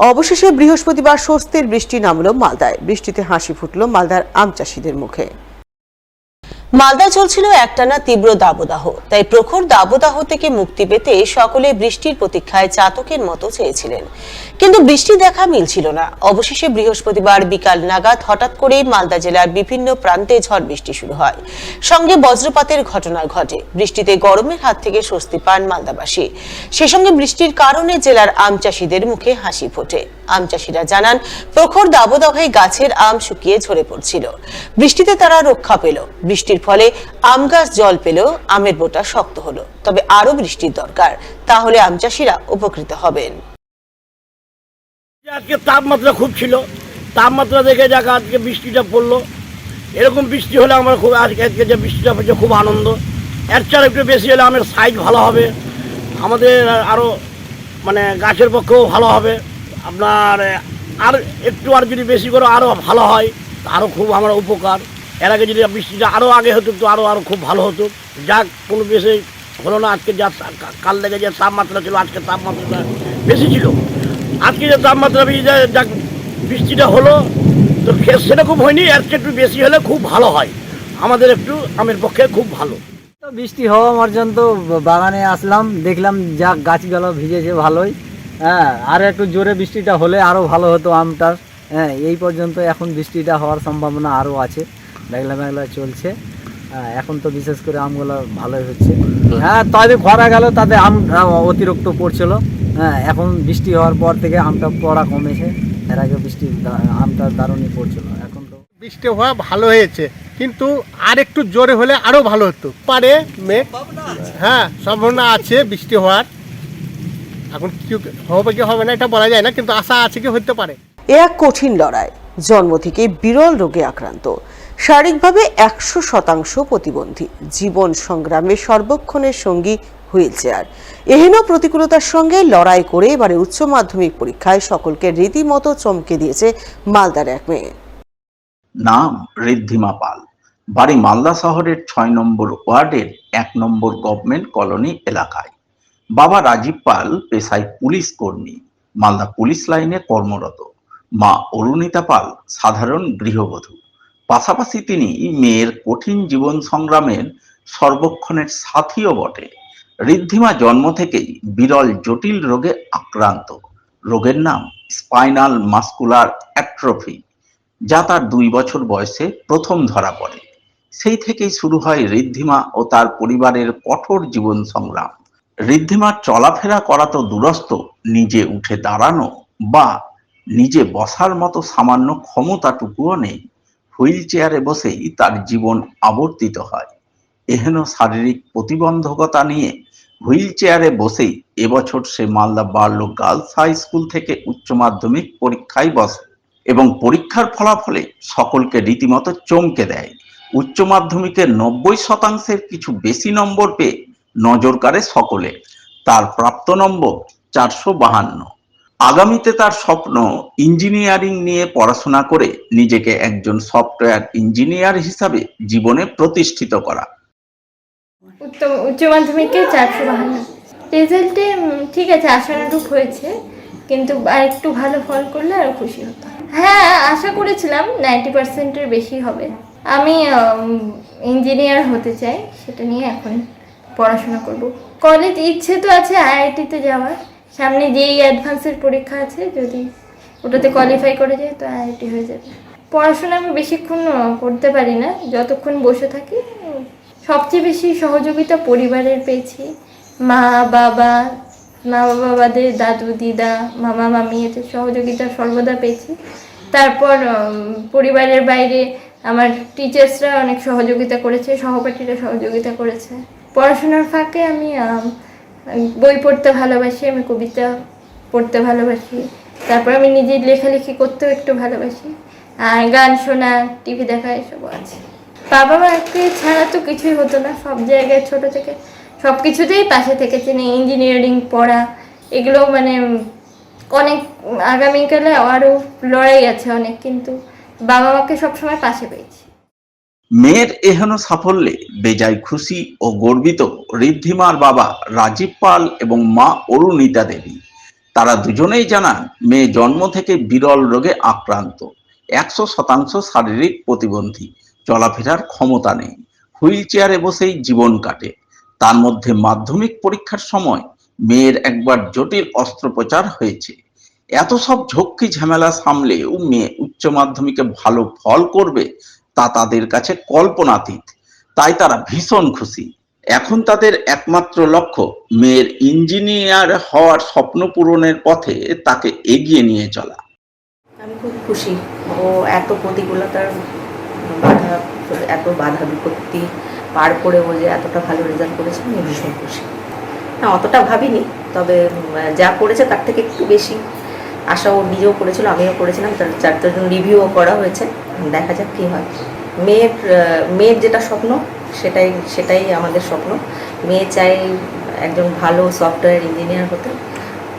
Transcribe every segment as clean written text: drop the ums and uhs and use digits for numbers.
অবশেষে বৃহস্পতিবার স্বস্তির বৃষ্টি নামল মালদায়। বৃষ্টিতে হাসি ফুটল মালদার আম চাষিদের মুখে। মালদায় চলছিল একটানা তীব্র দাবদাহ, তাই প্রখর দাবদাহ থেকে মুক্তি পেতে সকলে বৃষ্টির প্রতীক্ষায় চাতকের মতো চেয়েছিলেন, কিন্তু বৃষ্টি দেখা মিলছিল না। অবশেষে বৃহস্পতিবার বিকাল নাগাদ হঠাৎ করেই মালদা জেলার বিভিন্ন প্রান্তে ঝড় বৃষ্টি শুরু হয়, সঙ্গে বজ্রপাতের ঘটনা ঘটে। বৃষ্টিতে গরমের হাত থেকে স্বস্তি পান মালদাবাসী। সে সঙ্গে বৃষ্টির কারণে জেলার আম চাষিদের মুখে হাসি ফোটে। আম চাষিরা জানান, প্রখর দাবদাহে গাছের আম শুকিয়ে ঝরে পড়ছিল, বৃষ্টিতে তারা রক্ষা পেল। বৃষ্টির ফলে আম গাছ জল পেল, আমের বোটা শক্ত হলো। তবে আরো বৃষ্টির দরকার, তাহলে আম চাষিরা উপকৃত হবেন। আজকে তাপমাত্রা খুব ছিল, তাপমাত্রা দেখে যাক আজকে বৃষ্টিটা পড়লো। এরকম বৃষ্টি হলে আমার খুব আজকে যে বৃষ্টিটা হচ্ছে খুব আনন্দ। এর চেয়ে একটু বেশি হলে আমের সাইজ ভালো হবে, আমাদের আরও মানে গাছের পক্ষেও ভালো হবে। আপনার আর একটু আর যদি বেশি করে আরও ভালো হয়, আরও খুব আমার উপকার। এর আগে যদি বৃষ্টিটা আরও আগে হতো তো আরও খুব ভালো হতো। যাক, কোনো বেশি হলো না। আজকে যা কাল থেকে যে তাপমাত্রা ছিল, আজকে তাপমাত্রাটা বেশি ছিল। আজকে যে তাপমাত্রা বেশি, যাক বৃষ্টিটা হলো তো সেরকম হয়নি, এর চেয়ে একটু বেশি হলে খুব ভালো হয়, আমাদের একটু আমের পক্ষে খুব ভালো। তো বৃষ্টি হওয়া পর্যন্ত বাগানে আসলাম, দেখলাম যাক গাছগুলো ভিজেছে ভালোই। হ্যাঁ, আর একটু জোরে বৃষ্টিটা হলে আরও ভালো হতো আমটা। হ্যাঁ, এই পর্যন্ত এখন বৃষ্টিটা হওয়ার সম্ভাবনা আরও আছে, মেঘলা মেঘলা চলছে। হ্যাঁ, এখন তো বিশেষ করে আমগুলো ভালোই হচ্ছে। হ্যাঁ, তবে খরা গেল তাতে আম অতিরিক্ত পড়ছিল। হ্যাঁ, এখন বৃষ্টি হওয়ার পর থেকে আমটা পড়া কমেছে, এর আগে বৃষ্টি আমটা দারুণই পড়ছিল। এখন তো বৃষ্টি হওয়া ভালো হয়েছে, কিন্তু আর একটু জোরে হলে আরও ভালো হতো। পারে মেঘ, হ্যাঁ সম্ভাবনা আছে বৃষ্টি হওয়ার। এখন কি হবে কি হবে না এটা বলা যায় না, কিন্তু আশা আছে কি হতে পারে। এ এক কঠিন লড়াই। জন্ম থেকে বিরল রোগে আক্রান্ত, শারীরিকভাবে 100% প্রতিবন্ধী, জীবন সংগ্রামে সর্বক্ষণের সঙ্গী হুইল চেয়ার। এহেন প্রতিকূলতার সঙ্গে লড়াই করে এবারে উচ্চ মাধ্যমিক পরীক্ষায় সকলকে রীতিমতো চমকে দিয়েছে মালদার এক মেয়ে। নাম ঋদ্ধিমা পাল, বাড়ি মালদা শহরের 6 নম্বর ওয়ার্ডের 1 নম্বর গভর্নমেন্ট কলোনি এলাকায়। বাবা রাজীব পাল পেশায় পুলিশ কর্মী, মালদা পুলিশ লাইনে কর্মরত। মা অরুণিতা পাল সাধারণ গৃহবধূ। পাশাপাশি তিনি মেয়ের কঠিন জীবন সংগ্রামের সর্বক্ষণের সাথীও বটে। ঋদ্ধিমা জন্ম থেকেই বিরল জটিল রোগে আক্রান্ত। রোগের নাম স্পাইনাল মাস্কুলার অ্যাট্রফি, যা তার 2 বছর বয়সে প্রথম ধরা পড়ে। সেই থেকেই শুরু হয় ঋদ্ধিমা ও তার পরিবারের কঠোর জীবন সংগ্রাম। ঋদ্ধিমার চলাফেরা করা তো দূরস্থ, নিজে উঠে দাঁড়ানো বা নিজে বসার মতো সামান্য ক্ষমতাটুকুও নেই। হুইল চেয়ারে বসেই তার জীবন আবর্তিত হয়। এহেন শারীরিক প্রতিবন্ধকতা নিয়ে হুইল চেয়ারে বসেই এবছর সে Malda Barlow girls high school থেকে উচ্চ মাধ্যমিক পরীক্ষায় বসে এবং পরীক্ষার ফলাফলে সকলকে রীতিমতো চমকে দেয়। উচ্চ মাধ্যমিকের 90% কিছু বেশি নম্বর পেয়ে নজর কাড়ে সকলে। তার প্রাপ্ত নম্বর 452। আগামীতে তার স্বপ্ন ইঞ্জিনিয়ারিং নিয়ে পড়াশোনা করে নিজেকে একজন সফটওয়্যার ইঞ্জিনিয়ার হিসাবে জীবনে প্রতিষ্ঠিত করা। উচ্চ মাধ্যমিকে 452 রেজাল্টে ঠিক আছে, আশানুরূপ হয়েছে, কিন্তু আর একটু ভালো ফল করলে আরও খুশি হতাম। হ্যাঁ, আশা করেছিলাম 90%-এর বেশি হবে। আমি ইঞ্জিনিয়ার হতে চাই, সেটা নিয়ে এখন পড়াশোনা করব। কলেজ ইচ্ছে তো আছে আইআইটিতে যাওয়ার, সামনে যেই অ্যাডভান্সের পরীক্ষা আছে, যদি ওটাতে কোয়ালিফাই করে যায় তো আইআইটি হয়ে যাবে। পড়াশোনা আমি বেশিক্ষণ করতে পারি না, যতক্ষণ বসে থাকি। সবচেয়ে বেশি সহযোগিতা পরিবারের পেয়েছি, মা বাবাদের দাদু দিদা মামা মামি এদের সহযোগিতা সর্বদা পেয়েছি। তারপর পরিবারের বাইরে আমার টিচার্সরা অনেক সহযোগিতা করেছে, সহপাঠীরা সহযোগিতা করেছে। পড়াশোনার ফাঁকে আমি বই পড়তে ভালোবাসি, আমি কবিতা পড়তে ভালোবাসি। তারপর আমি নিজে লেখালেখি করতেও একটু ভালোবাসি, আর গান শোনা, টিভি দেখা এসবও আছে। বাবা মাকে ছাড়া তো কিছুই হতো না, সব জায়গায় ছোট থেকে সব কিছুতেই পাশে থেকেছেন। ইঞ্জিনিয়ারিং পড়া এগুলো মানে অনেক আগামীকালে আরও লড়াই আছে অনেক, কিন্তু বাবা মাকে সবসময় পাশে পেয়েছি। মেয়ের এহেন সাফল্যে বেজায় খুশি ও গর্বিত ঋদ্ধিমার বাবা রাজীব পাল এবং মা অরুণিতা দেবী। তারা দুজনেই জানান মেয়ে জন্ম থেকে বিরল রোগে আক্রান্ত, 100% শারীরিক প্রতিবন্ধী, চলাফেরার ক্ষমতা নেই, হুইল চেয়ারে বসেই জীবন কাটে। তার মধ্যে মাধ্যমিক পরীক্ষার সময় মেয়ের একবার জটিল অস্ত্রোপচার হয়েছে। এত সব ঝক্কি ঝামেলা সামলেও মেয়ে উচ্চ মাধ্যমিকে ভালো ফল করবে তা তাদের কাছে কল্পনাতীত। তাই তারা ভীষণ খুশি। এখন তাদের একমাত্র লক্ষ্য মেয়ের ইঞ্জিনিয়ার হওয়ার স্বপ্ন পূরণের পথে তাকে এগিয়ে নিয়ে চলা। আমি খুব খুশি। ও এত প্রতিকূলতার বাধা, এত বাধা বিপত্তি পার করে ও যে এতটা ভালো রেজাল্ট করেছে, আমি ভীষণ খুশি। না, অতটা ভাবিনি, তবে যা করেছে তার থেকে একটু বেশি আশা ও নিজেও করেছিল, আমিও করেছিলাম। তার 4 জন রিভিউও করা হয়েছে, দেখা যাক কী হয়। মেয়ের যেটা স্বপ্ন সেটাই আমাদের স্বপ্ন। মেয়ে চাই একজন ভালো সফটওয়্যার ইঞ্জিনিয়ার হতে,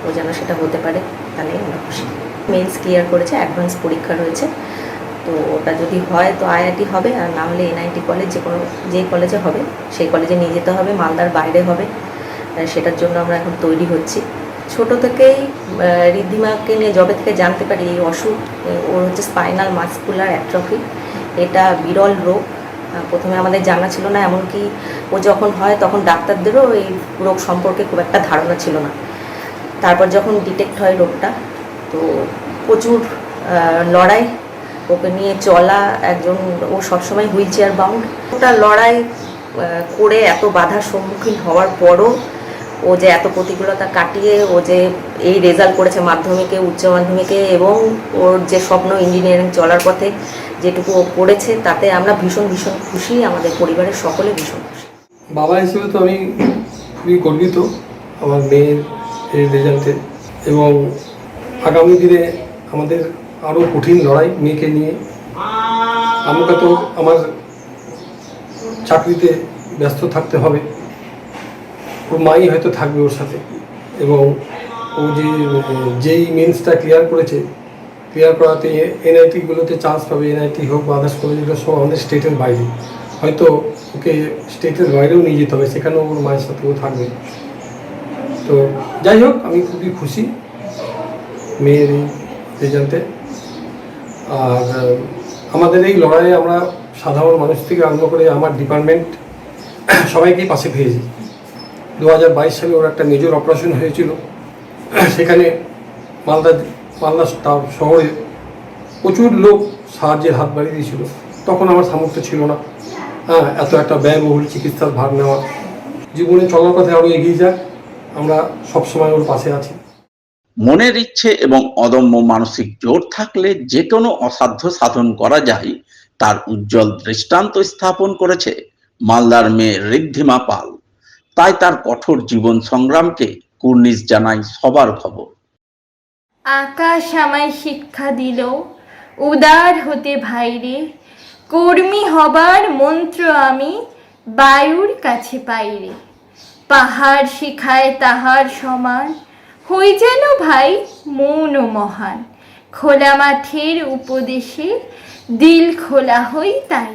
ও যেন সেটা হতে পারে, তাহলে আমরা খুশি। মেন্স ক্লিয়ার করেছে, অ্যাডভান্স পরীক্ষা রয়েছে, তো ওটা যদি হয় তো আইআইটি হবে, আর না হলে এনআইটি কলেজ, যে কলেজে হবে সেই কলেজে নিয়ে যেতে হবে, মালদার বাইরে হবে। সেটার জন্য আমরা এখন তৈরি হচ্ছি। ছোট থেকেই ঋদ্ধিমাকে নিয়ে যবে থেকে জানতে পারি এই অসুখ, ওর হচ্ছে স্পাইনাল মাসকুলার অ্যাট্রফি। এটা বিরল রোগ, প্রথমে আমাদের জানা ছিল না, এমনকি ও যখন হয় তখন ডাক্তারদেরও এই রোগ সম্পর্কে খুব একটা ধারণা ছিল না। তারপর যখন ডিটেক্ট হয় রোগটা, তো প্রচুর লড়াই, ওকে নিয়ে চলা, ও সবসময় হুইল চেয়ার বাউন্ড। ওটা লড়াই করে এত বাধার সম্মুখীন হওয়ার পরও ও যে এত প্রতিকূলতা কাটিয়ে ও যে এই রেজাল্ট করেছে মাধ্যমিকে, উচ্চ মাধ্যমিকে, এবং ওর যে স্বপ্ন ইঞ্জিনিয়ারিং চলার পথে যেটুকু ও করেছে, তাতে আমরা ভীষণ ভীষণ খুশি, আমাদের পরিবারের সকলে ভীষণ খুশি। বাবা হিসেবে তো আমি খুবই গর্বিত আমার মেয়ের এই রেজাল্টে, এবং আগামী দিনে আমাদের আরও কঠিন লড়াই মেয়েকে নিয়ে। আমাকে তো আমার চাকরিতে ব্যস্ত থাকতে হবে, ওর মাই হয়তো থাকবে ওর সাথে, এবং ও যেই মেন্সটা ক্লিয়ার করেছে, ক্লিয়ার করাতে এনআইটিগুলোতে চান্স পাবে, এনআইটি হোক বা আদার্স কলেজগুলো সব আমাদের স্টেটের বাইরে, হয়তো ওকে স্টেটের বাইরেও নিয়ে যেতে হবে, সেখানেও ওর মায়ের সাথে ও থাকবে। তো যাই হোক, আমি খুবই খুশি মেয়ের এই রেজাল্টে। আর আমাদের এই লড়াইয়ে আমরা সাধারণ মানুষ থেকে আরম্ভ করে আমার ডিপার্টমেন্ট সবাইকেই পাশে পেয়েছি। 2022 সালে ওর একটা মেজর অপারেশন হয়েছিল, সেখানে মালদা শহরে প্রচুর লোক সাহায্যের হাত বাড়িয়ে দিয়েছিল। তখন আমার সামর্থ্য ছিল না এত একটা ব্যয়বহুল চিকিৎসার ভার নেওয়া। জীবনে চলার পথে আরও এগিয়ে যাক, আমরা সবসময় ওর পাশে আছি। মনের ইচ্ছে এবং অদম্য মানসিক জোর থাকলে যে কোনো অসাধ্য সাধন করা যায়, তার উজ্জ্বল দৃষ্টান্ত স্থাপন করেছে মালদার মেয়ে ঋদ্ধিমা পাল। তাই তার কঠোর জীবন সংগ্রামকে কুর্নিশ জানাই সবার খবর। আকাশ আমায় শিক্ষা দিল উদার হতে ভাইরে, কর্মী হবার মন্ত্র আমি বায়ুর কাছে পাইরে। পাহাড় শিখায় তাহার সমান, হই যেন ভাই মৌন মহান। খোলা মাঠের উপদেশে দিল খোলা হই তাই।